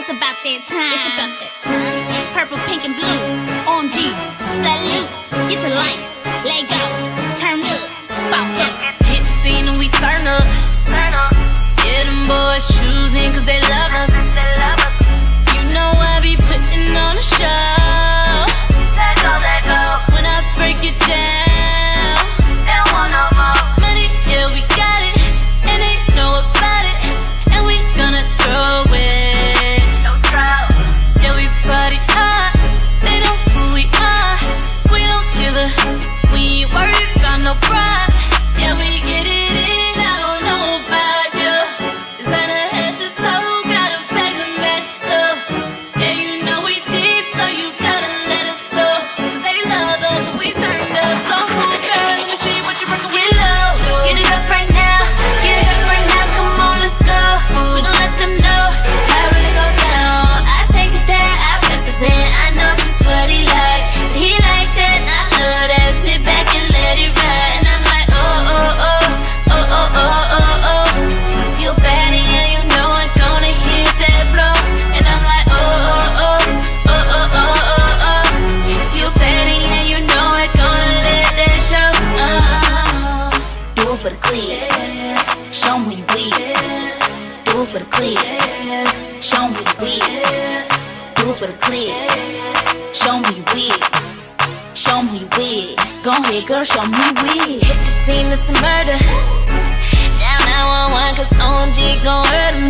It's about that time. It's about that time. Purple, pink, and blue. OMG, salute. Get your life. Let go. Turn up. Bounce up. Hit the scene and we turn up. Turn up. Yeah, them boys choosing cause they love us. You know I be putting on a show. Let go, let go. When I break it down, they don't want no more money. Yeah, we got it, and they know about it, and we gonna throw it. No trouble. Yeah, we party hard. They know who we are. We don't give a. We ain't worried about no pride. Yeah, we get it in. I don't know about you. Is that a head to toe? Got a pack to match too. Yeah, you know we deep, so you gotta let us know. Cause they love us, and we turned up. So move, girl, let me see what you're working with. Get low, get it up right now. Get it up right now, come on, let's go. We gon' let them know how it really go down. I take it there, I represent. I know just what he like. He like that, I love that. Sit back and let it ride. And I'm like, oh, oh, oh, oh, oh, oh, oh, oh. Feel bad, yeah, you know I'm gonna hit that blow. And I'm like, oh, oh, oh, oh, oh, oh, oh, oh. Feel bad, yeah, you know I'm gonna let that show. Do it for the clip. Show 'em who you with. Do it for the clip. Show 'em who you with. Do it for the clip. Show 'em who you with. Show 'em who you with. Go ahead, girl, show 'em who you with. Hit the scene, it's a murder. Down 911, cause OMG gon' hurt 'em.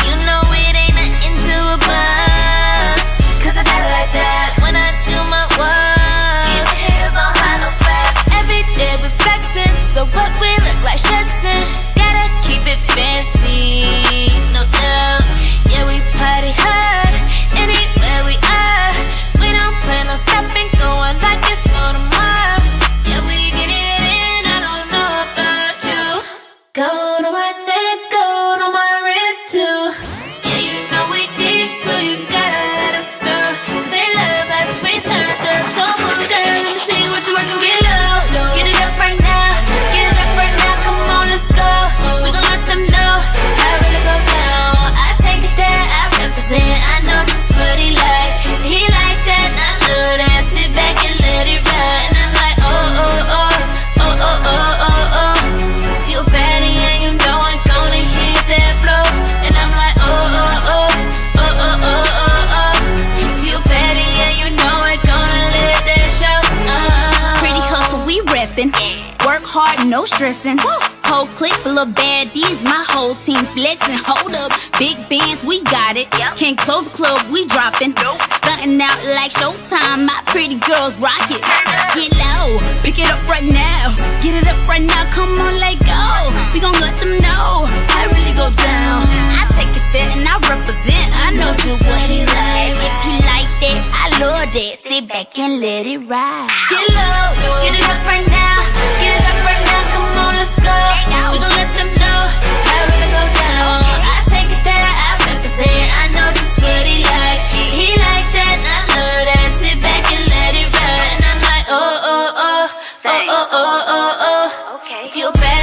You know it ain't nothing to a buzz. Cause I got it like that when I do my work. Keep the heels on high, no flex. Every day we flexing, so what we look like stressing. Gotta keep it fancy, no doubt. Yeah, we party hard, anywhere we are. We don't plan on stopping, going like it's on tomorrow. Yeah, we get it in, I don't know about you. Gold on my neck, gold on my wrist too. Yeah, you know we deep, so you gotta let us through. Cause they love us, we turn to top of them. Let me see what you working with. Get low, get it up right now. Get it up right now, come on, let's go. We gon' let them know how it really go down. I take it there, I represent. I know just what he like. He like that, I love that. Sit back and let it ride. And I'm like, oh, oh, oh, oh, oh, oh, oh, oh. Feel bad, yeah, you know I'm gonna hit that flow. And I'm like, oh, oh, oh, oh, oh, oh, oh, oh. Feel bad, yeah, you know I'm gonna let that show. Pretty hustle, we reppin'. Work hard, no stressin'. Whole clique full of baddies, my whole team flexin'. Hold up, big bands, we got it. Can't close the club, we droppin'. Stuntin' out like Showtime, my pretty girls rock it. Get low, pick it up right now. Get it up right now, come on, let go. We gon' let them know how it really go down. I take it there and I represent. I know just what he like. If he like that, I love that. Sit back and let it ride. Get low, get it up right now. Get it up right now, come on, let's go. We gon' let them know how it really go down. I take it there, I represent. I know just what he like. He like that, I love that. Sit back and let it ride. And I'm like, oh, oh, oh, oh, oh, oh, oh, oh. Feel bad.